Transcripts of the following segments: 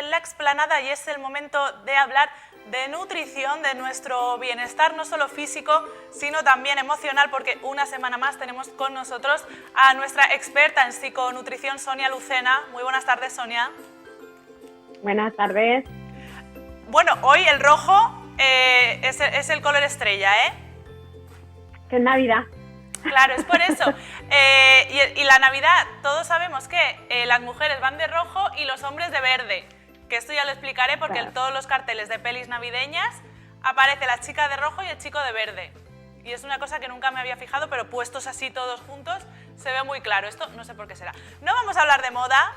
en La Explanada y es el momento de hablar de nutrición, de nuestro bienestar, no solo físico, sino también emocional, porque una semana más tenemos con nosotros a nuestra experta en psiconutrición, Sonia Lucena. Muy buenas tardes, Sonia. Buenas tardes. Bueno, hoy el rojo es el color estrella, ¿eh? Que es Navidad. Claro, es por eso. Y la Navidad, todos sabemos que las mujeres van de rojo y los hombres de verde. Que esto ya lo explicaré porque en todos los carteles de pelis navideñas aparece la chica de rojo y el chico de verde. Y es una cosa que nunca me había fijado, pero puestos así todos juntos se ve muy claro. Esto no sé por qué será. No vamos a hablar de moda,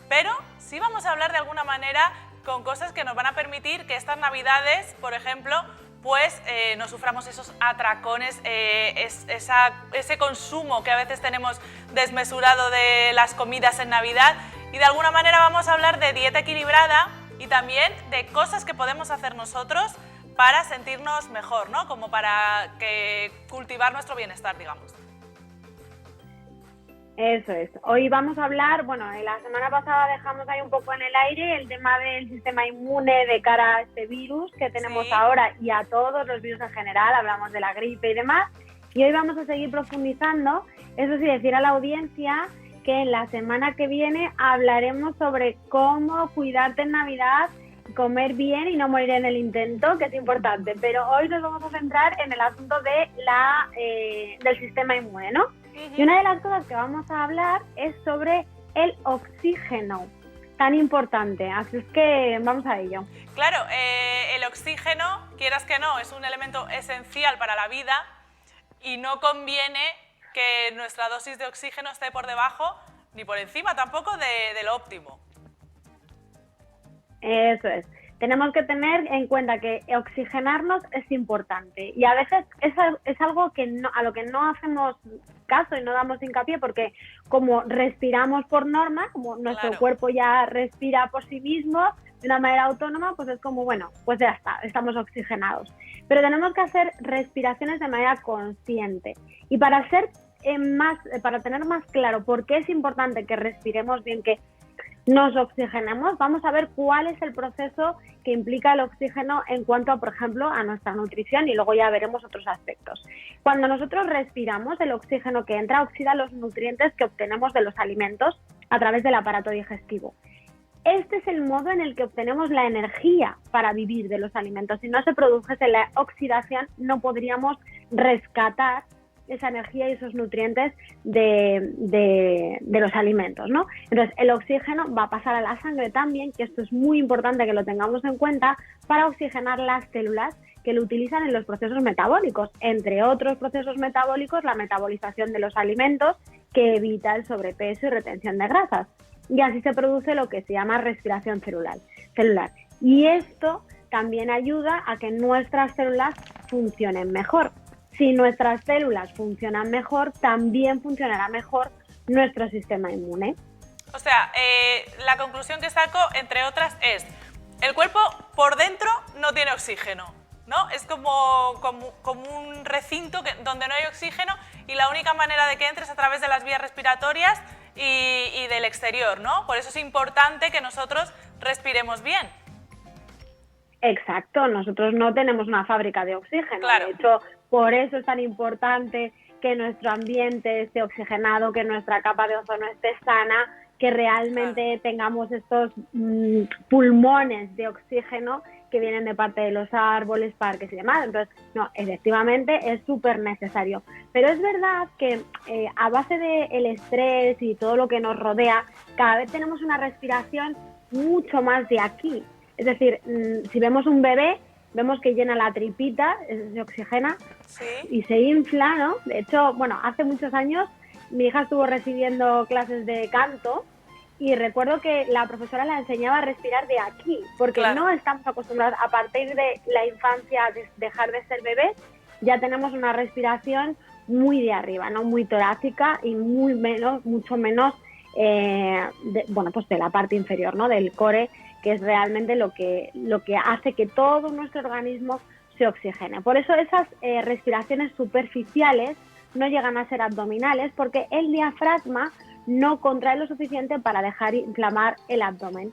pero sí vamos a hablar de alguna manera con cosas que nos van a permitir que estas Navidades, por ejemplo, pues no suframos esos atracones, ese consumo que a veces tenemos desmesurado de las comidas en Navidad. Y de alguna manera vamos a hablar de dieta equilibrada y también de cosas que podemos hacer nosotros para sentirnos mejor, ¿no? Como para cultivar nuestro bienestar, digamos. Eso es. Hoy vamos a hablar, bueno, la semana pasada dejamos ahí un poco en el aire el tema del sistema inmune de cara a este virus que tenemos ahora y a todos los virus en general, hablamos de la gripe y demás, y hoy vamos a seguir profundizando, eso sí, decir a la audiencia que en la semana que viene hablaremos sobre cómo cuidarte en Navidad, comer bien y no morir en el intento, que es importante, pero hoy nos vamos a centrar en el asunto de del sistema inmune, ¿no? Y una de las cosas que vamos a hablar es sobre el oxígeno, tan importante, así es que vamos a ello. Claro, el oxígeno, quieras que no, es un elemento esencial para la vida y no conviene que nuestra dosis de oxígeno esté por debajo ni por encima tampoco de lo óptimo. Eso es. Tenemos que tener en cuenta que oxigenarnos es importante y a veces es algo que a lo que no hacemos caso y no damos hincapié porque como respiramos por norma, como nuestro cuerpo ya respira por sí mismo de una manera autónoma, pues es como, bueno, pues ya está, estamos oxigenados. Pero tenemos que hacer respiraciones de manera consciente y para tener más claro por qué es importante que respiremos bien, que nos oxigenemos, vamos a ver cuál es el proceso que implica el oxígeno en cuanto a, por ejemplo, a nuestra nutrición y luego ya veremos otros aspectos. Cuando nosotros respiramos, el oxígeno que entra oxida los nutrientes que obtenemos de los alimentos a través del aparato digestivo. Este es el modo en el que obtenemos la energía para vivir de los alimentos. Si no se produjese la oxidación, no podríamos rescatar esa energía y esos nutrientes de los alimentos, ¿no? Entonces, el oxígeno va a pasar a la sangre también, que esto es muy importante que lo tengamos en cuenta, para oxigenar las células que lo utilizan en los procesos metabólicos, entre otros procesos metabólicos, la metabolización de los alimentos, que evita el sobrepeso y retención de grasas. Y así se produce lo que se llama respiración celular. Y esto también ayuda a que nuestras células funcionen mejor. Si nuestras células funcionan mejor, también funcionará mejor nuestro sistema inmune. O sea, la conclusión que saco, entre otras, es el cuerpo por dentro no tiene oxígeno, ¿no? Es como un recinto donde no hay oxígeno y la única manera de que entre es a través de las vías respiratorias y del exterior, ¿no? Por eso es importante que nosotros respiremos bien. Exacto, nosotros no tenemos una fábrica de oxígeno, claro. De hecho, por eso es tan importante que nuestro ambiente esté oxigenado, que nuestra capa de ozono esté sana, que realmente tengamos estos pulmones de oxígeno que vienen de parte de los árboles, parques y demás. Entonces, no, efectivamente es súper necesario. Pero es verdad que a base del estrés y todo lo que nos rodea, cada vez tenemos una respiración mucho más de aquí. Es decir, si vemos un bebé, vemos que llena la tripita, se oxigena y se infla, ¿no? De hecho, bueno, hace muchos años mi hija estuvo recibiendo clases de canto y recuerdo que la profesora la enseñaba a respirar de aquí, porque no estamos acostumbrados, a partir de la infancia, a dejar de ser bebés, ya tenemos una respiración muy de arriba, ¿no? Muy torácica y mucho menos, pues de la parte inferior, ¿no? Del core, que es realmente lo que hace que todo nuestro organismo se oxigene. Por eso esas respiraciones superficiales no llegan a ser abdominales, porque el diafragma no contrae lo suficiente para dejar inflamar el abdomen.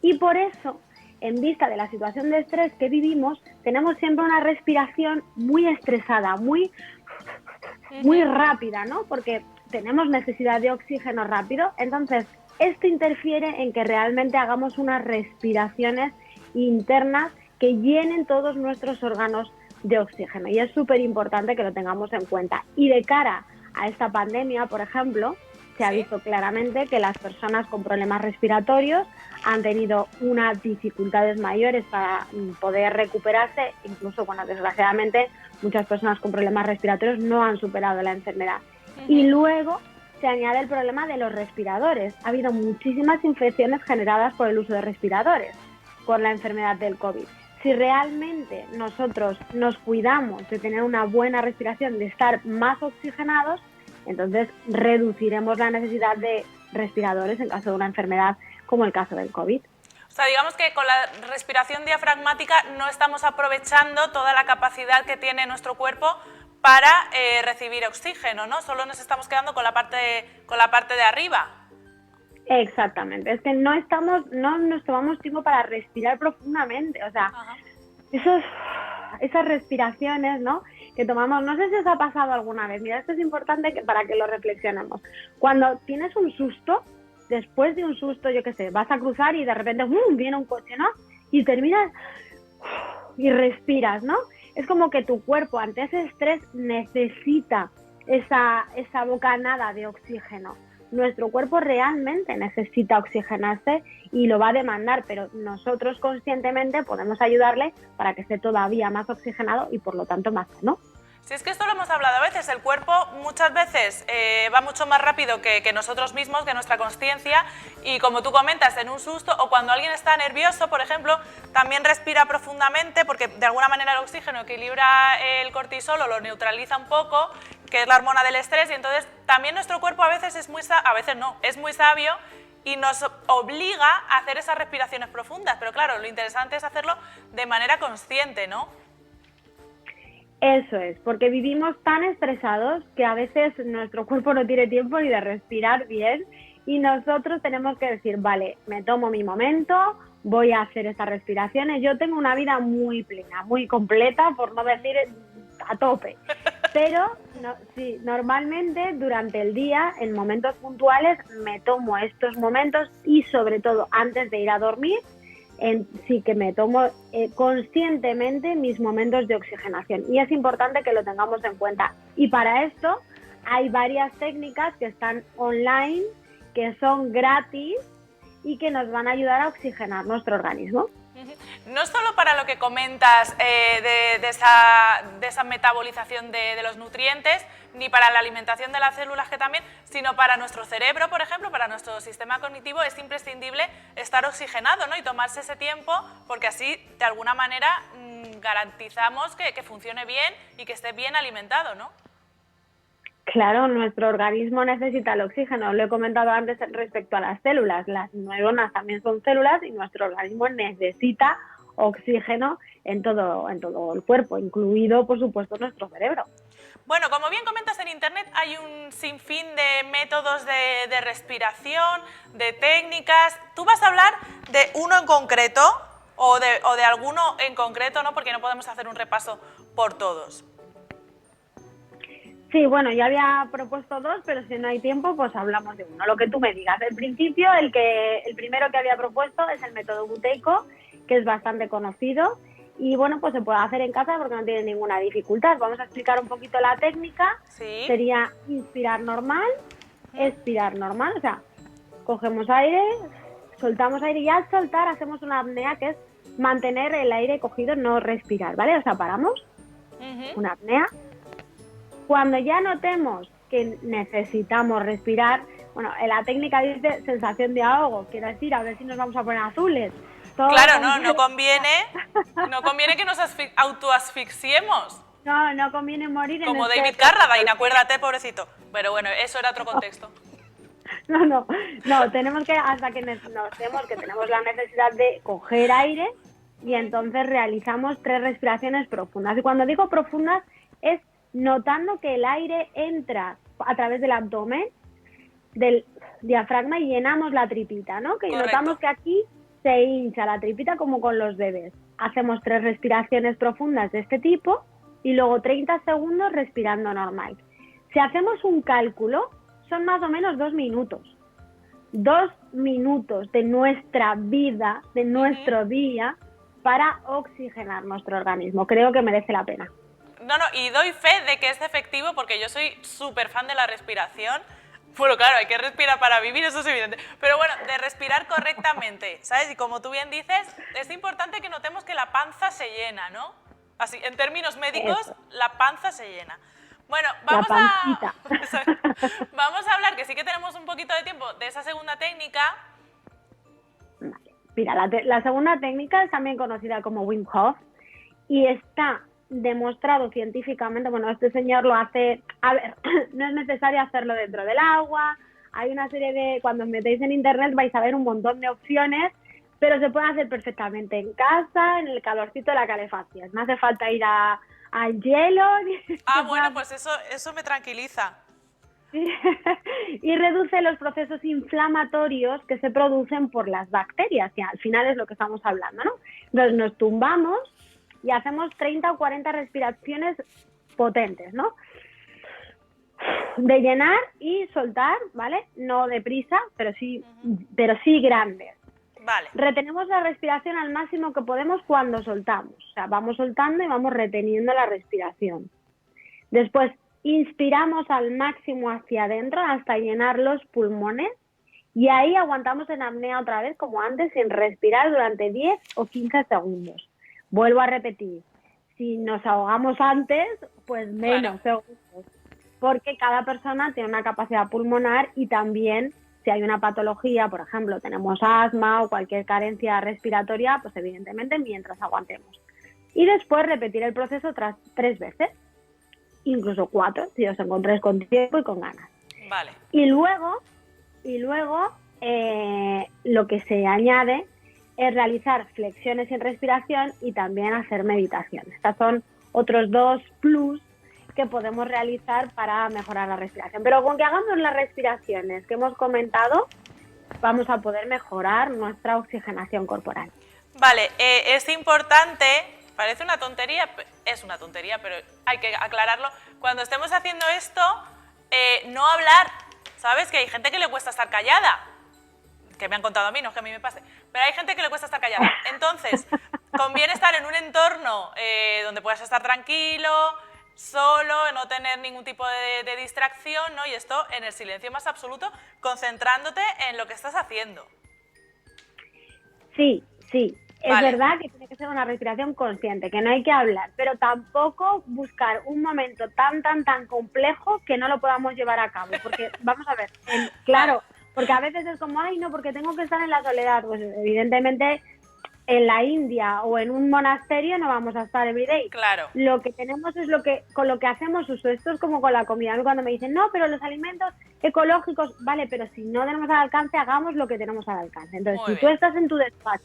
Y por eso, en vista de la situación de estrés que vivimos, tenemos siempre una respiración muy estresada, muy rápida, ¿no? Porque tenemos necesidad de oxígeno rápido, entonces esto interfiere en que realmente hagamos unas respiraciones internas que llenen todos nuestros órganos de oxígeno, y es súper importante que lo tengamos en cuenta. Y de cara a esta pandemia, por ejemplo, se ha visto claramente que las personas con problemas respiratorios han tenido unas dificultades mayores para poder recuperarse, incluso cuando desgraciadamente muchas personas con problemas respiratorios no han superado la enfermedad. Y luego se añade el problema de los respiradores. Ha habido muchísimas infecciones generadas por el uso de respiradores, por la enfermedad del COVID. Si realmente nosotros nos cuidamos de tener una buena respiración, de estar más oxigenados, entonces reduciremos la necesidad de respiradores en caso de una enfermedad como el caso del COVID. O sea, digamos que con la respiración diafragmática no estamos aprovechando toda la capacidad que tiene nuestro cuerpo para recibir oxígeno, ¿no? Solo nos estamos quedando con la parte de arriba. Exactamente, es que no nos tomamos tiempo para respirar profundamente, o sea, esas respiraciones, ¿no?, que tomamos, no sé si os ha pasado alguna vez, mira, esto es importante para que lo reflexionemos. Cuando tienes un susto, después de un susto, yo qué sé, vas a cruzar y de repente viene un coche, ¿no?, y terminas y respiras, ¿no? Es como que tu cuerpo ante ese estrés necesita esa bocanada de oxígeno. Nuestro cuerpo realmente necesita oxigenarse y lo va a demandar, pero nosotros conscientemente podemos ayudarle para que esté todavía más oxigenado y por lo tanto más sano. Si es que esto lo hemos hablado a veces, el cuerpo muchas veces va mucho más rápido que nosotros mismos, que nuestra consciencia, y como tú comentas, en un susto o cuando alguien está nervioso, por ejemplo, también respira profundamente porque de alguna manera el oxígeno equilibra el cortisol o lo neutraliza un poco, que es la hormona del estrés, y entonces también nuestro cuerpo a veces es muy sabio y nos obliga a hacer esas respiraciones profundas, pero claro, lo interesante es hacerlo de manera consciente, ¿no? Eso es, porque vivimos tan estresados que a veces nuestro cuerpo no tiene tiempo ni de respirar bien y nosotros tenemos que decir, vale, me tomo mi momento, voy a hacer estas respiraciones. Yo tengo una vida muy plena, muy completa, por no decir a tope, pero normalmente durante el día, en momentos puntuales, me tomo estos momentos y sobre todo antes de ir a dormir, sí que me tomo conscientemente mis momentos de oxigenación y es importante que lo tengamos en cuenta. Y para esto hay varias técnicas que están online, que son gratis y que nos van a ayudar a oxigenar nuestro organismo. No solo para lo que comentas de esa metabolización de los nutrientes, ni para la alimentación de las células, que también, sino para nuestro cerebro, por ejemplo, para nuestro sistema cognitivo es imprescindible estar oxigenado, ¿no?, y tomarse ese tiempo, porque así de alguna manera garantizamos que funcione bien y que esté bien alimentado, ¿no? Claro, nuestro organismo necesita el oxígeno. Lo he comentado antes respecto a las células. Las neuronas también son células y nuestro organismo necesita oxígeno en todo el cuerpo, incluido, por supuesto, nuestro cerebro. Bueno, como bien comentas, en Internet hay un sinfín de métodos de respiración, de técnicas. ¿Tú vas a hablar de uno en concreto o de alguno en concreto, ¿no?, porque no podemos hacer un repaso por todos? Sí, bueno, yo había propuesto dos, pero si no hay tiempo, pues hablamos de uno, lo que tú me digas. En principio, el primero que había propuesto es el método buteyko, que es bastante conocido y bueno, pues se puede hacer en casa porque no tiene ninguna dificultad. Vamos a explicar un poquito la técnica. ¿Sí? Sería inspirar normal, expirar normal, o sea, cogemos aire, soltamos aire y al soltar hacemos una apnea, que es mantener el aire cogido, no respirar, ¿vale? O sea, paramos, una apnea. Cuando ya notemos que necesitamos respirar, bueno, la técnica dice sensación de ahogo, quiere decir, a ver si nos vamos a poner azules. Claro, no conviene que nos autoasfixiemos. No conviene morir en como David Carradine, acuérdate, pobrecito. Pero bueno, eso era otro contexto. No, tenemos que, hasta que notemos que tenemos la necesidad de coger aire y entonces realizamos 3 respiraciones profundas. Y cuando digo profundas es notando que el aire entra a través del abdomen, del diafragma y llenamos la tripita, ¿no? Que Correcto. Notamos que aquí se hincha la tripita como con los bebés. Hacemos 3 respiraciones profundas de este tipo y luego 30 segundos respirando normal. Si hacemos un cálculo, son más o menos 2 minutos. 2 minutos de nuestra vida, de nuestro día, para oxigenar nuestro organismo. Creo que merece la pena. No, y doy fe de que es efectivo porque yo soy súper fan de la respiración. Bueno, claro, hay que respirar para vivir, eso es evidente. Pero bueno, de respirar correctamente, ¿sabes? Y como tú bien dices, es importante que notemos que la panza se llena, ¿no? Así, en términos médicos, eso. La panza se llena. Bueno, vamos a hablar, que sí que tenemos un poquito de tiempo, de esa segunda técnica. Vale. Mira, la segunda técnica es también conocida como Wim Hof y está demostrado científicamente, bueno, este señor lo hace, a ver, no es necesario hacerlo dentro del agua, hay una serie de, cuando os metéis en internet vais a ver un montón de opciones, pero se puede hacer perfectamente en casa, en el calorcito de la calefacción, no hace falta ir al hielo. Bueno, pues eso me tranquiliza. Y reduce los procesos inflamatorios que se producen por las bacterias, que al final es lo que estamos hablando, ¿no? Entonces nos tumbamos y hacemos 30 o 40 respiraciones potentes, ¿no? De llenar y soltar, ¿vale? No deprisa, pero sí grandes. Vale. Retenemos la respiración al máximo que podemos cuando soltamos. O sea, vamos soltando y vamos reteniendo la respiración. Después inspiramos al máximo hacia adentro hasta llenar los pulmones y ahí aguantamos en apnea otra vez como antes sin respirar durante 10 o 15 segundos. Vuelvo a repetir, si nos ahogamos antes, pues menos segundos, porque cada persona tiene una capacidad pulmonar y también si hay una patología, por ejemplo, tenemos asma o cualquier carencia respiratoria, pues evidentemente mientras aguantemos. Y después repetir el proceso 3 veces. Incluso 4, si os encontráis con tiempo y con ganas. Vale. Y luego lo que se añade es realizar flexiones sin respiración y también hacer meditación. Estas son otros 2 plus que podemos realizar para mejorar la respiración. Pero con que hagamos las respiraciones que hemos comentado, vamos a poder mejorar nuestra oxigenación corporal. Vale, es importante... Parece una tontería, es una tontería, pero hay que aclararlo. Cuando estemos haciendo esto, no hablar, ¿sabes? Que hay gente que le cuesta estar callada, que me han contado a mí, no es que a mí me pase, pero hay gente que le cuesta estar callada. Entonces, conviene estar en un entorno donde puedas estar tranquilo, solo, no tener ningún tipo de distracción, ¿no? Y esto en el silencio más absoluto, concentrándote en lo que estás haciendo. Sí. Es verdad que tiene que ser una respiración consciente, que no hay que hablar, pero tampoco buscar un momento tan complejo que no lo podamos llevar a cabo, porque vamos a ver, claro, porque a veces es como, ay no, porque tengo que estar en la soledad, pues evidentemente en la India o en un monasterio no vamos a estar everyday. Claro. Lo que tenemos es con lo que hacemos uso. Esto es como con la comida. A mí cuando me dicen, no, pero los alimentos ecológicos, vale, pero si no tenemos al alcance, hagamos lo que tenemos al alcance. Entonces, si tú estás en tu despacho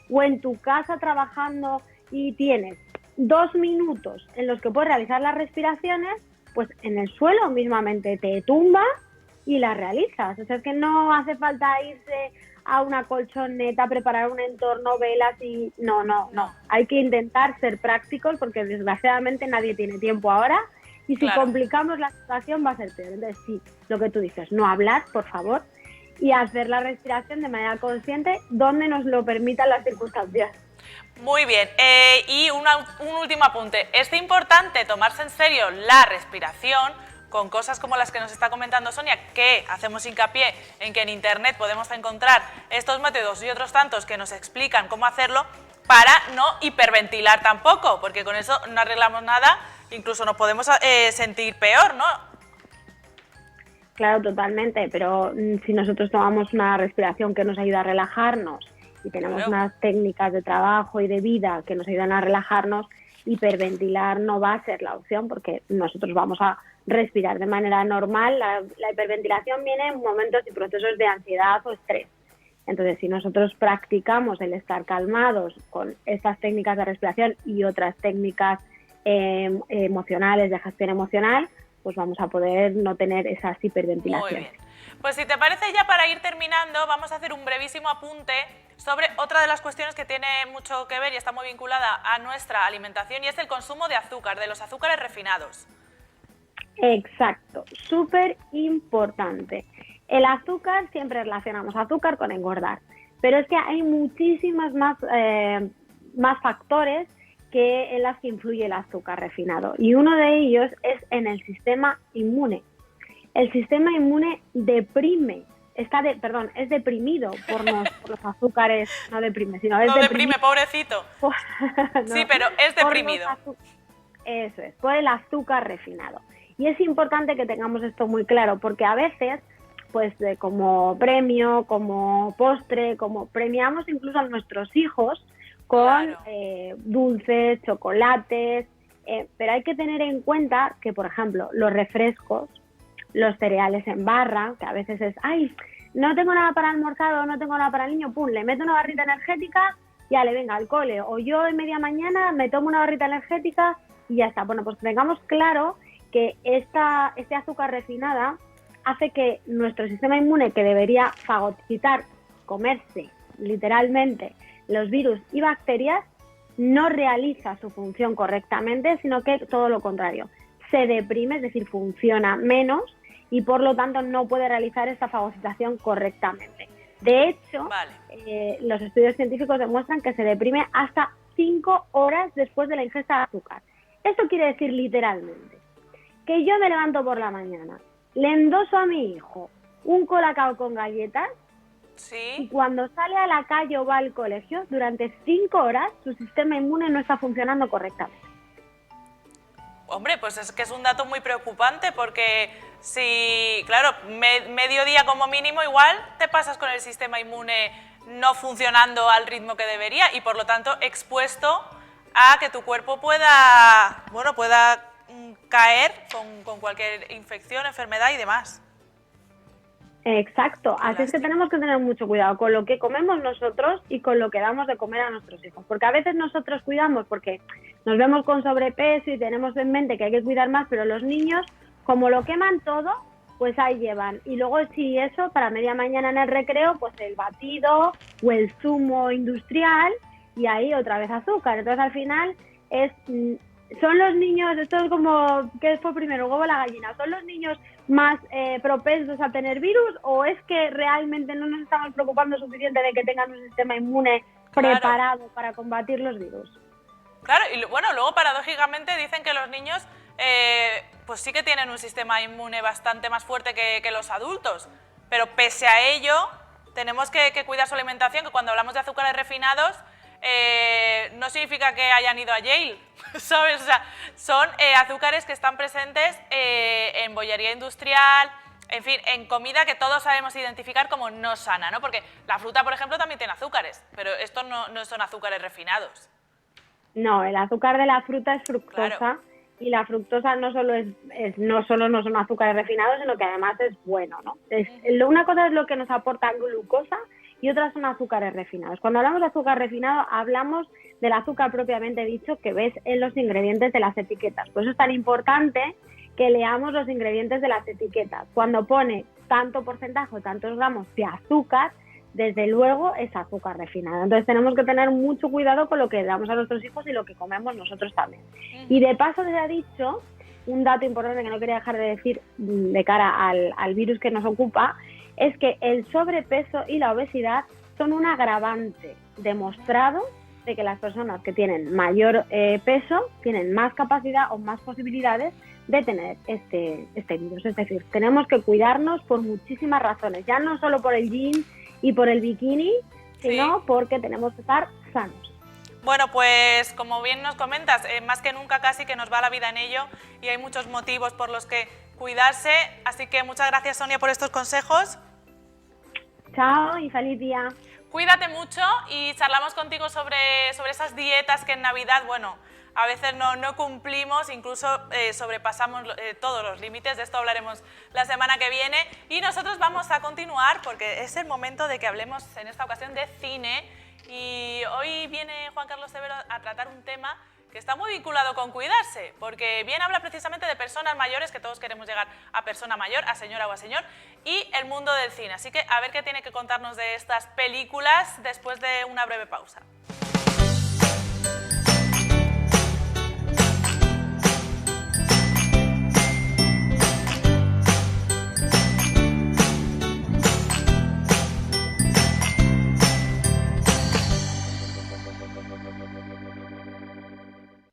o en tu casa trabajando y tienes 2 minutos en los que puedes realizar las respiraciones, pues en el suelo mismamente te tumbas y las realizas. O sea, es que no hace falta irse a una colchoneta, preparar un entorno, velas y... No. Hay que intentar ser prácticos porque desgraciadamente nadie tiene tiempo ahora y si complicamos la situación va a ser peor. Entonces sí, lo que tú dices, no hablar, por favor, y hacer la respiración de manera consciente donde nos lo permitan las circunstancias. Muy bien, y un último apunte. Es importante tomarse en serio la respiración con cosas como las que nos está comentando Sonia, que hacemos hincapié en que en internet podemos encontrar estos métodos y otros tantos que nos explican cómo hacerlo para no hiperventilar tampoco, porque con eso no arreglamos nada, incluso nos podemos sentir peor, ¿no? Claro, totalmente, pero si nosotros tomamos una respiración que nos ayuda a relajarnos y tenemos unas técnicas de trabajo y de vida que nos ayudan a relajarnos, hiperventilar no va a ser la opción porque nosotros vamos a respirar de manera normal. La hiperventilación viene en momentos y procesos de ansiedad o estrés. Entonces, si nosotros practicamos el estar calmados con estas técnicas de respiración y otras técnicas emocionales, de gestión emocional, pues vamos a poder no tener esas hiperventilaciones. Muy bien. Pues si te parece, ya para ir terminando, vamos a hacer un brevísimo apunte sobre otra de las cuestiones que tiene mucho que ver y está muy vinculada a nuestra alimentación, y es el consumo de azúcar, de los azúcares refinados. Exacto, súper importante. El azúcar, siempre relacionamos azúcar con engordar, pero es que hay muchísimas más factores en las que influye el azúcar refinado, y uno de ellos es en el sistema inmune. El sistema inmune es deprimido por los azúcares, no deprime, sino es no deprime, pobrecito. No, sí, pero es deprimido. Eso es, por el azúcar refinado. Y es importante que tengamos esto muy claro, porque a veces, pues como premio, como postre, como premiamos incluso a nuestros hijos con dulces, chocolates, pero hay que tener en cuenta que, por ejemplo, los refrescos, los cereales en barra, que a veces es, ay, no tengo nada para almorzar o no tengo nada para el niño, pum, le meto una barrita energética, ya le venga al cole. O yo en media mañana me tomo una barrita energética y ya está. Bueno, pues tengamos claro que este azúcar refinada hace que nuestro sistema inmune, que debería fagocitar, comerse literalmente los virus y bacterias, no realiza su función correctamente, sino que todo lo contrario, se deprime, es decir, funciona menos y por lo tanto no puede realizar esta fagocitación correctamente. De hecho, los estudios científicos demuestran que se deprime hasta 5 horas después de la ingesta de azúcar. Esto quiere decir literalmente que yo me levanto por la mañana, le endoso a mi hijo un colacao con galletas, y cuando sale a la calle o va al colegio, durante 5 horas su sistema inmune no está funcionando correctamente. Hombre, pues es que es un dato muy preocupante, porque si, claro, mediodía como mínimo, igual te pasas con el sistema inmune no funcionando al ritmo que debería y por lo tanto expuesto a que tu cuerpo pueda caer con cualquier infección, enfermedad y demás. Exacto, así es que tenemos que tener mucho cuidado con lo que comemos nosotros y con lo que damos de comer a nuestros hijos, porque a veces nosotros cuidamos porque nos vemos con sobrepeso y tenemos en mente que hay que cuidar más, pero los niños, como lo queman todo, pues ahí llevan. Y luego si eso, para media mañana en el recreo, pues el batido o el zumo industrial y ahí otra vez azúcar. Entonces al final son los niños, esto es como, ¿qué fue primero, el huevo o la gallina? ¿Son los niños más propensos a tener virus o es que realmente no nos estamos preocupando suficiente de que tengan un sistema inmune preparado para combatir los virus? Claro, y bueno, luego paradójicamente dicen que los niños pues sí que tienen un sistema inmune bastante más fuerte que los adultos, pero pese a ello tenemos que cuidar su alimentación, que cuando hablamos de azúcares refinados no significa que hayan ido a Yale, ¿sabes? O sea, son azúcares que están presentes en bollería industrial, en fin, en comida que todos sabemos identificar como no sana, ¿no? Porque la fruta, por ejemplo, también tiene azúcares, pero estos no son azúcares refinados. No, el azúcar de la fruta es fructosa, claro. Y la fructosa no solo no son azúcares refinados, sino que además es bueno, ¿no? Una cosa es lo que nos aporta glucosa y otras son azúcares refinados. Cuando hablamos de azúcar refinado, hablamos del azúcar propiamente dicho que ves en los ingredientes de las etiquetas. Por eso es tan importante que leamos los ingredientes de las etiquetas. Cuando pone tanto porcentaje o tantos gramos de azúcar, desde luego es azúcar refinado. Entonces tenemos que tener mucho cuidado con lo que damos a nuestros hijos y lo que comemos nosotros también. Y de paso se ha dicho un dato importante que no quería dejar de decir de cara al virus que nos ocupa, es que el sobrepeso y la obesidad son un agravante demostrado de que las personas que tienen mayor peso tienen más capacidad o más posibilidades de tener este virus. Es decir, tenemos que cuidarnos por muchísimas razones, ya no solo por el jean y por el bikini, sino porque tenemos que estar sanos. Bueno, pues como bien nos comentas, más que nunca casi que nos va la vida en ello y hay muchos motivos por los que cuidarse, así que muchas gracias, Sonia, por estos consejos. Chao y feliz día. Cuídate mucho y charlamos contigo sobre esas dietas que en Navidad, bueno, a veces no cumplimos, incluso sobrepasamos todos los límites. De esto hablaremos la semana que viene y nosotros vamos a continuar porque es el momento de que hablemos en esta ocasión de cine y hoy viene Juan Carlos Severo a tratar un tema que está muy vinculado con cuidarse, porque bien habla precisamente de personas mayores, que todos queremos llegar a persona mayor, a señora o a señor, y el mundo del cine. Así que a ver qué tiene que contarnos de estas películas después de una breve pausa.